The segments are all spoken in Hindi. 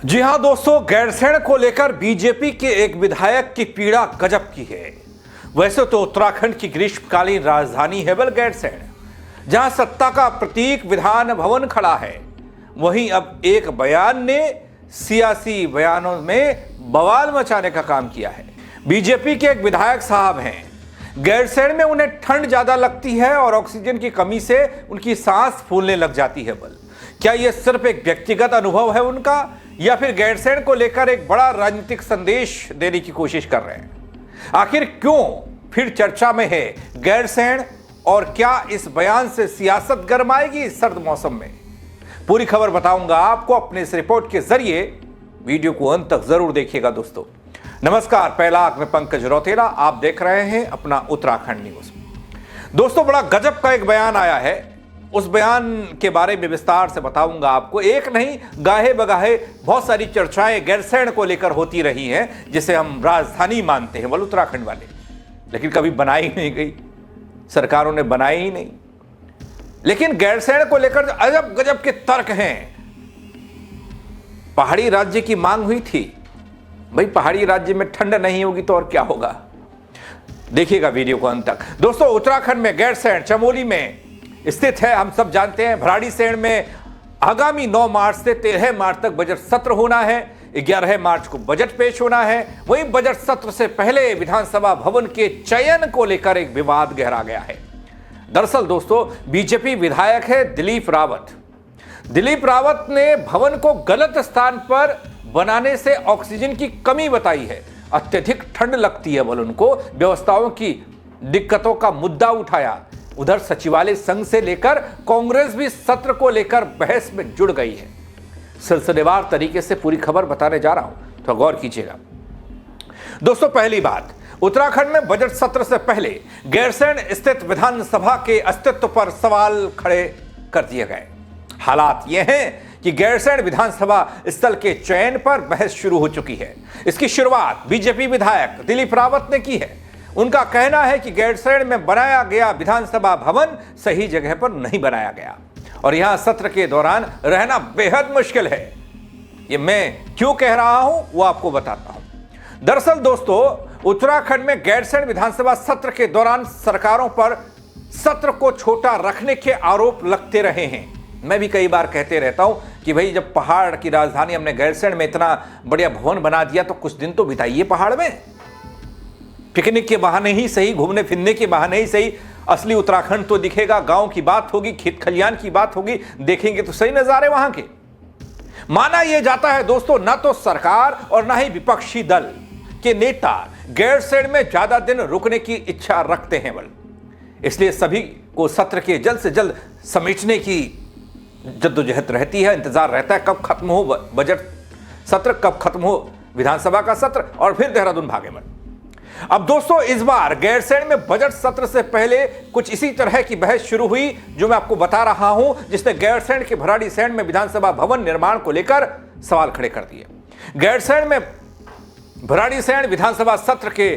जी हां दोस्तों, गैरसैंण को लेकर बीजेपी के एक विधायक की पीड़ा गजब की है। वैसे तो उत्तराखंड की ग्रीष्मकालीन राजधानी है गैरसैंण, जहां सत्ता का प्रतीक विधान भवन खड़ा है। वहीं अब एक बयान ने सियासी बयानों में बवाल मचाने का काम किया है। बीजेपी के एक विधायक साहब हैं, गैरसैंण में उन्हें ठंड ज्यादा लगती है और ऑक्सीजन की कमी से उनकी सांस फूलने लग जाती है। क्या यह सिर्फ एक व्यक्तिगत अनुभव है उनका, या फिर गैरसैंण को लेकर एक बड़ा राजनीतिक संदेश देने की कोशिश कर रहे हैं? आखिर क्यों फिर चर्चा में है गैरसैंण, और क्या इस बयान से सियासत गरमाएगी इस सर्द मौसम में? पूरी खबर बताऊंगा आपको अपने इस रिपोर्ट के जरिए। वीडियो को अंत तक जरूर देखिएगा दोस्तों। नमस्कार, पहला आंख में पंकज रौतेला, आप देख रहे हैं अपना उत्तराखंड न्यूज। दोस्तों, बड़ा गजब का एक बयान आया है। उस बयान के बारे में विस्तार से बताऊंगा आपको। एक नहीं, गाहे बगाहे बहुत सारी चर्चाएं गैरसैंण को लेकर होती रही हैं, जिसे हम राजधानी मानते हैं उत्तराखंड वाले, लेकिन कभी बनाई नहीं गई, सरकारों ने बनाई ही नहीं। लेकिन गैरसैंण को लेकर अजब गजब के तर्क हैं। पहाड़ी राज्य की मांग हुई थी, भाई पहाड़ी राज्य में ठंड नहीं होगी तो और क्या होगा? देखिएगा वीडियो को अंत तक। दोस्तों, उत्तराखंड में गैरसैंण चमोली में स्थित है, हम सब जानते हैं। भराड़ीसैंण में आगामी 9 मार्च से 13 मार्च तक बजट सत्र होना है। 11 मार्च को बजट पेश होना है। वहीं बजट सत्र से पहले विधानसभा भवन के चयन को लेकर एक विवाद गहरा गया है। दरअसल दोस्तों, बीजेपी विधायक है दिलीप रावत। दिलीप रावत ने भवन को गलत स्थान पर बनाने से ऑक्सीजन की कमी बताई है। अत्यधिक ठंड लगती है उनको, व्यवस्थाओं की दिक्कतों का मुद्दा उठाया। उधर सचिवालय संघ से लेकर कांग्रेस भी सत्र को लेकर बहस में जुड़ गई है। सिलसिलेवार तरीके से पूरी खबर बताने जा रहा हूं, तो गौर कीजिएगा। दोस्तों, पहली बात, उत्तराखंड में बजट सत्र से पहले गैरसैंण स्थित विधानसभा के अस्तित्व पर सवाल खड़े कर दिए गए। हालात यह हैं कि गैरसैंण विधानसभा स्थल के चयन पर बहस शुरू हो चुकी है। इसकी शुरुआत बीजेपी विधायक दिलीप रावत ने की है। उनका कहना है कि गैरसैंण में बनाया गया विधानसभा भवन सही जगह पर नहीं बनाया गया और यहां सत्र के दौरान रहना बेहद मुश्किल है। ये मैं क्यों कह रहा हूं वो आपको बताता हूं। दरअसल दोस्तों, उत्तराखंड में गैरसैंण विधानसभा सत्र के दौरान सरकारों पर सत्र को छोटा रखने के आरोप लगते रहे हैं। मैं भी कई बार कहते रहता हूं कि भाई, जब पहाड़ की राजधानी हमने गैरसैंण में इतना बढ़िया भवन बना दिया तो कुछ दिन तो बिताइए पहाड़ में। पिकनिक के बहाने ही सही, घूमने फिरने के बहाने ही सही, असली उत्तराखंड तो दिखेगा। गांव की बात होगी, खेत खलियान की बात होगी, देखेंगे तो सही नजारे वहां के। माना यह जाता है दोस्तों, ना तो सरकार और ना ही विपक्षी दल के नेता गैरसैंण में ज्यादा दिन रुकने की इच्छा रखते हैं। इसलिए सभी को सत्र के जल्द से जल्द समेटने की जद्दोजहद रहती है। इंतजार रहता है कब खत्म हो बजट सत्र, कब खत्म हो विधानसभा का सत्र, और फिर देहरादून भागे। अब दोस्तों, इस बार गैरसैंण में बजट सत्र से पहले कुछ इसी तरह की बहस शुरू हुई जो मैं आपको बता रहा हूं, जिसने गैरसैंण के भराड़ीसैंण में विधानसभा भवन निर्माण को लेकर सवाल खड़े कर दिए। गैरसैंण में भराड़ीसैंण विधानसभा सत्र के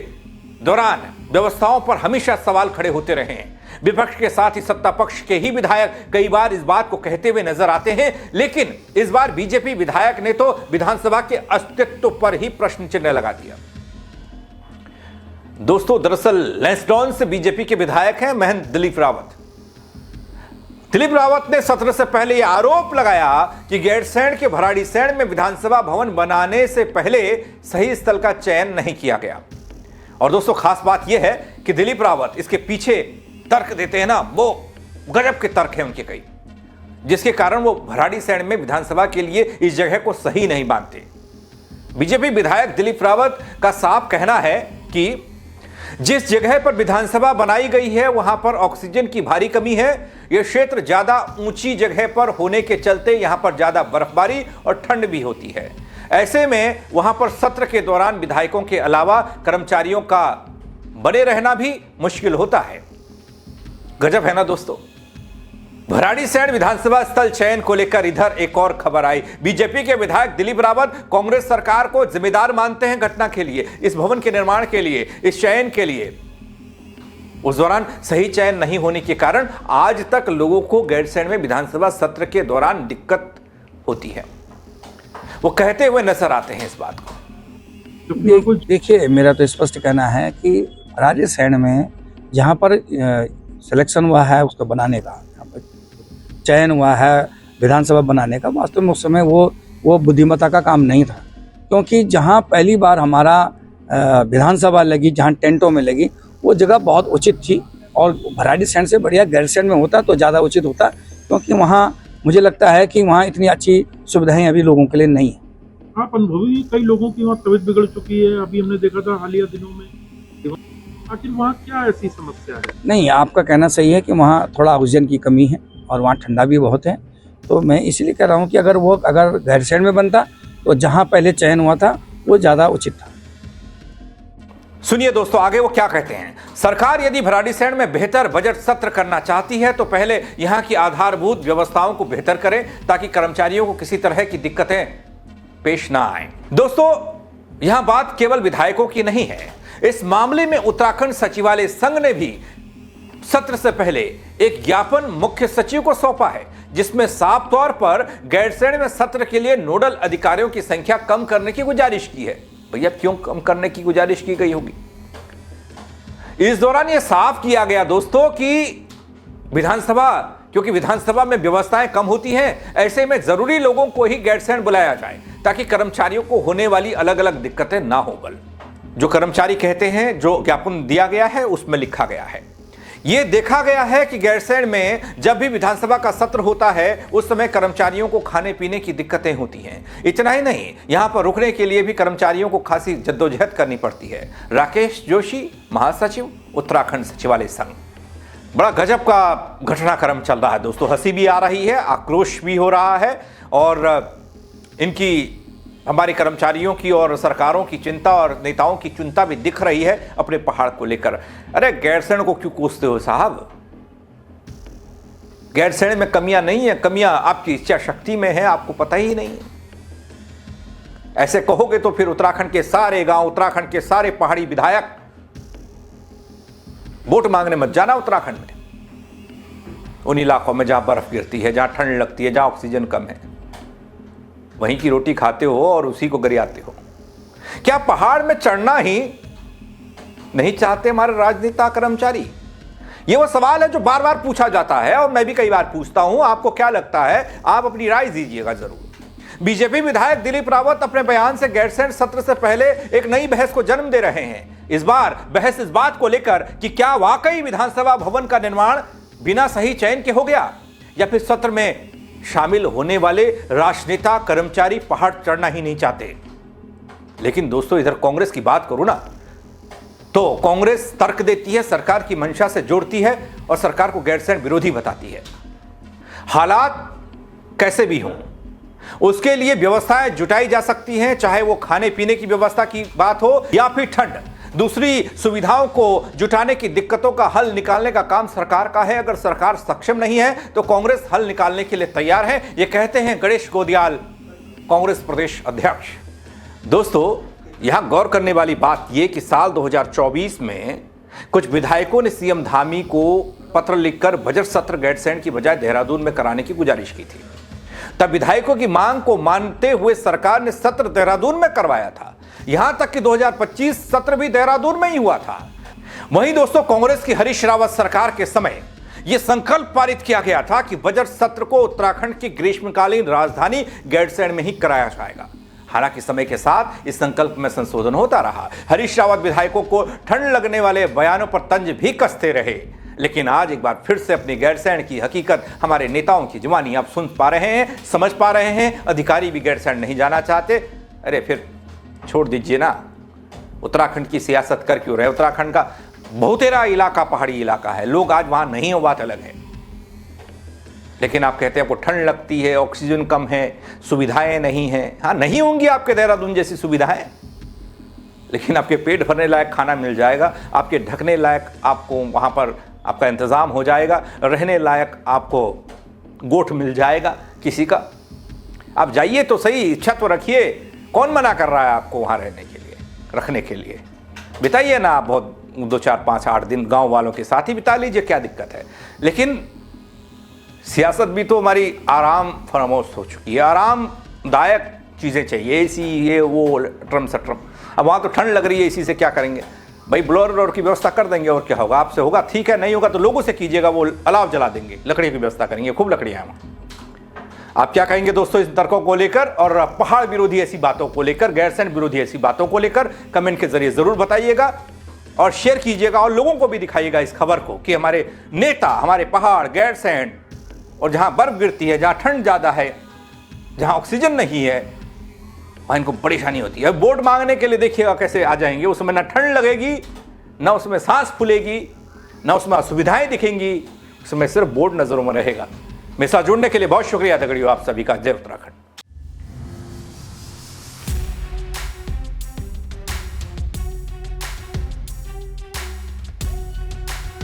दौरान व्यवस्थाओं पर हमेशा सवाल खड़े होते रहे हैं। विपक्ष के साथ ही सत्ता पक्ष के ही विधायक कई बार इस बात को कहते हुए नजर आते हैं, लेकिन इस बार बीजेपी विधायक ने तो विधानसभा के अस्तित्व पर ही प्रश्न चिन्ह लगा दिया। दोस्तों, दरअसल लैंसडॉन से बीजेपी के विधायक हैं महंत दिलीप रावत। दिलीप रावत ने सत्र से पहले यह आरोप लगाया कि गैरसैंण के भराड़ीसैंण में विधानसभा भवन बनाने से पहले सही स्थल का चयन नहीं किया गया। और दोस्तों, खास बात यह है कि दिलीप रावत इसके पीछे तर्क देते हैं ना, वो गजब के तर्क हैं उनके कई, जिसके कारण वो भराड़ीसैंण में विधानसभा के लिए इस जगह को सही नहीं मानते। बीजेपी विधायक दिलीप रावत का साफ कहना है कि जिस जगह पर विधानसभा बनाई गई है वहां पर ऑक्सीजन की भारी कमी है। यह क्षेत्र ज्यादा ऊंची जगह पर होने के चलते यहां पर ज्यादा बर्फबारी और ठंड भी होती है। ऐसे में वहां पर सत्र के दौरान विधायकों के अलावा कर्मचारियों का बने रहना भी मुश्किल होता है। गजब है ना दोस्तों। भराड़ीसैंण विधानसभा स्थल चयन को लेकर इधर एक और खबर आई। बीजेपी के विधायक दिलीप रावत कांग्रेस सरकार को जिम्मेदार मानते हैं घटना के लिए, इस भवन के निर्माण के लिए, इस चयन के लिए। उस दौरान सही चयन नहीं होने के कारण आज तक लोगों को गैरसैंण में विधानसभा सत्र के दौरान दिक्कत होती है। वो कहते हुए नजर आते हैं इस बात को। देखिए, मेरा तो स्पष्ट कहना है कि राजस्थान में जहाँ पर सिलेक्शन हुआ है उसको बनाने का, यहाँ पर चयन हुआ है विधानसभा बनाने का, वास्तव में उस समय वो बुद्धिमत्ता का काम नहीं था। क्योंकि जहाँ पहली बार हमारा विधानसभा लगी, जहाँ टेंटों में लगी, वो जगह बहुत उचित थी और भराड़ी सैंड से बढ़िया गैरसैंण में होता तो ज़्यादा उचित होता, क्योंकि वहाँ मुझे लगता है कि वहाँ इतनी अच्छी सुविधाएं अभी लोगों के लिए नहीं है। आप अनुभवी, कई लोगों की वहाँ तबीयत बिगड़ चुकी है, अभी हमने देखा था हालिया दिनों में। आखिर वहाँ क्या ऐसी समस्या है? नहीं, आपका कहना सही है कि वहाँ थोड़ा ऑक्सीजन की कमी है और वहाँ ठंडा भी बहुत है। तो मैं इसलिए कह रहा हूँ कि अगर गैरसैंण में बनता तो जहाँ पहले चयन हुआ था वो ज़्यादा उचित था। सुनिए दोस्तों, आगे वो क्या कहते हैं। सरकार यदि भराड़ीसैंण में बेहतर बजट सत्र करना चाहती है तो पहले यहां की आधारभूत व्यवस्थाओं को बेहतर करे ताकि कर्मचारियों को किसी तरह की दिक्कतें पेश ना आए। दोस्तों, यहां बात केवल विधायकों की नहीं है। इस मामले में उत्तराखंड सचिवालय संघ ने भी सत्र से पहले एक ज्ञापन मुख्य सचिव को सौंपा है, जिसमें साफ तौर पर गैरसैंण में सत्र के लिए नोडल अधिकारियों की संख्या कम करने की गुजारिश की है। भैया, क्यों कम करने की गुजारिश की गई होगी? इस दौरान यह साफ किया गया दोस्तों कि क्योंकि विधानसभा में व्यवस्थाएं कम होती हैं, ऐसे में जरूरी लोगों को ही गैरसैंण बुलाया जाए ताकि कर्मचारियों को होने वाली अलग अलग दिक्कतें ना हो। जो कर्मचारी कहते हैं, जो ज्ञापन दिया गया है उसमें लिखा गया है, यह देखा गया है कि गैरसैंण में जब भी विधानसभा का सत्र होता है उस समय कर्मचारियों को खाने पीने की दिक्कतें होती हैं। इतना ही नहीं, यहां पर रुकने के लिए भी कर्मचारियों को खासी जद्दोजहद करनी पड़ती है। राकेश जोशी, महासचिव, उत्तराखंड सचिवालय संघ। बड़ा गजब का घटनाक्रम चल रहा है दोस्तों। हंसी भी आ रही है, आक्रोश भी हो रहा है और इनकी, हमारे कर्मचारियों की और सरकारों की चिंता और नेताओं की चिंता भी दिख रही है अपने पहाड़ को लेकर। अरे गैरसैंण को क्यों कोसते हो साहब? गैरसैंण में कमियां नहीं है, कमियां आपकी इच्छा शक्ति में है, आपको पता ही नहीं। ऐसे कहोगे तो फिर उत्तराखंड के सारे गांव, उत्तराखंड के सारे पहाड़ी विधायक वोट मांगने मत जाना उत्तराखंड में, उन इलाकों में जहां बर्फ गिरती है, जहां ठंड लगती है, जहां ऑक्सीजन कम है, वहीं की रोटी खाते हो और उसी को गरियाते हो। क्या पहाड़ में चढ़ना ही नहीं चाहते हमारे राजनेता कर्मचारी? यह वो सवाल है जो बार बार पूछा जाता है और मैं भी कई बार पूछता हूं। आपको क्या लगता है? आप अपनी राय दीजिएगा जरूर। बीजेपी विधायक दिलीप रावत अपने बयान से गैरसैंण सत्र से पहले एक नई बहस को जन्म दे रहे हैं। इस बार बहस इस बात को लेकर कि क्या वाकई विधानसभा भवन का निर्माण बिना सही चयन के हो गया, या फिर सत्र में शामिल होने वाले राजनेता कर्मचारी पहाड़ चढ़ना ही नहीं चाहते। लेकिन दोस्तों, इधर कांग्रेस की बात करूं ना, तो कांग्रेस तर्क देती है, सरकार की मंशा से जोड़ती है और सरकार को गैरसैंण विरोधी बताती है। हालात कैसे भी हों, उसके लिए व्यवस्थाएं जुटाई जा सकती हैं, चाहे वो खाने पीने की व्यवस्था की बात हो या फिर ठंड, दूसरी सुविधाओं को जुटाने की दिक्कतों का हल निकालने का काम सरकार का है। अगर सरकार सक्षम नहीं है तो कांग्रेस हल निकालने के लिए तैयार है, ये कहते हैं गणेश गोदियाल, कांग्रेस प्रदेश अध्यक्ष। दोस्तों, यहां गौर करने वाली बात यह कि साल 2024 में कुछ विधायकों ने सीएम धामी को पत्र लिखकर बजट सत्र गैरसैंण की बजाय देहरादून में कराने की गुजारिश की थी। तब विधायकों की मांग को मानते हुए सरकार ने सत्र देहरादून में करवाया था। यहां तक कि 2025 सत्र भी देहरादून में ही हुआ था। वहीं दोस्तों, कांग्रेस की हरीश रावत सरकार के समय यह संकल्प पारित किया गया था कि बजट सत्र को उत्तराखंड की ग्रीष्मकालीन राजधानी गैरसैंण में ही कराया जाएगा। हालांकि समय के साथ इस संकल्प में संशोधन होता रहा। हरीश रावत विधायकों को ठंड लगने वाले बयानों पर तंज भी कसते रहे, लेकिन आज एक बार फिर से अपनी गैरसैंण की हकीकत हमारे नेताओं की जुबानी आप सुन पा रहे हैं, समझ पा रहे हैं। अधिकारी भी गैरसैंण नहीं जाना चाहते। अरे फिर छोड़ दीजिए ना, उत्तराखंड की सियासत कर क्यों रहे? उत्तराखंड का बहुतेरा इलाका पहाड़ी इलाका है, लोग आज वहां नहीं हो, बात अलग है। लेकिन आप कहते हैं आपको ठंड लगती है, ऑक्सीजन कम है, सुविधाएं नहीं हैं। हाँ, नहीं होंगी आपके देहरादून जैसी सुविधाएं, लेकिन आपके पेट भरने लायक खाना मिल जाएगा, आपके ढकने लायक आपको वहां पर आपका इंतजाम हो जाएगा, रहने लायक आपको गोठ मिल जाएगा किसी का। आप जाइए तो सही, इच्छा तो रखिए। कौन मना कर रहा है आपको वहां रहने के लिए, रखने के लिए? बिताइए ना आप बहुत 2, 4, 5, 8 दिन गांव वालों के साथ ही बिता लीजिए, क्या दिक्कत है? लेकिन सियासत भी तो हमारी आराम फरामोश हो चुकी है, आरामदायक चीज़ें चाहिए, एसी ये वो ट्रम सट्रम। अब वहाँ तो ठंड लग रही है, एसी से क्या करेंगे भाई, ब्लोअर की व्यवस्था कर देंगे और क्या होगा, आपसे होगा ठीक है, नहीं होगा तो लोगों से कीजिएगा, वो अलाव जला देंगे, लकड़ी की व्यवस्था करेंगे, खूब लकड़ियाँ हैं वहाँ। आप क्या कहेंगे दोस्तों इस तर्कों को लेकर और पहाड़ विरोधी ऐसी बातों को लेकर, गैरसैंण विरोधी ऐसी बातों को लेकर कमेंट के जरिए जरूर बताइएगा और शेयर कीजिएगा और लोगों को भी दिखाइएगा इस खबर को कि हमारे नेता, हमारे पहाड़, गैरसैंण और जहां बर्फ गिरती है, जहां ठंड ज्यादा है, जहां ऑक्सीजन नहीं है, वहां इनको परेशानी होती है। वोट मांगने के लिए देखिएगा कैसे आ जाएंगे, उसमें ना ठंड लगेगी, ना उसमें सांस फूलेगी, ना उसमें असुविधाएं दिखेंगी, उसमें सिर्फ वोट नजरों में रहेगा। मेरे साथ जुड़ने के लिए बहुत शुक्रिया दगड़ियों आप सभी का। जय उत्तराखंड।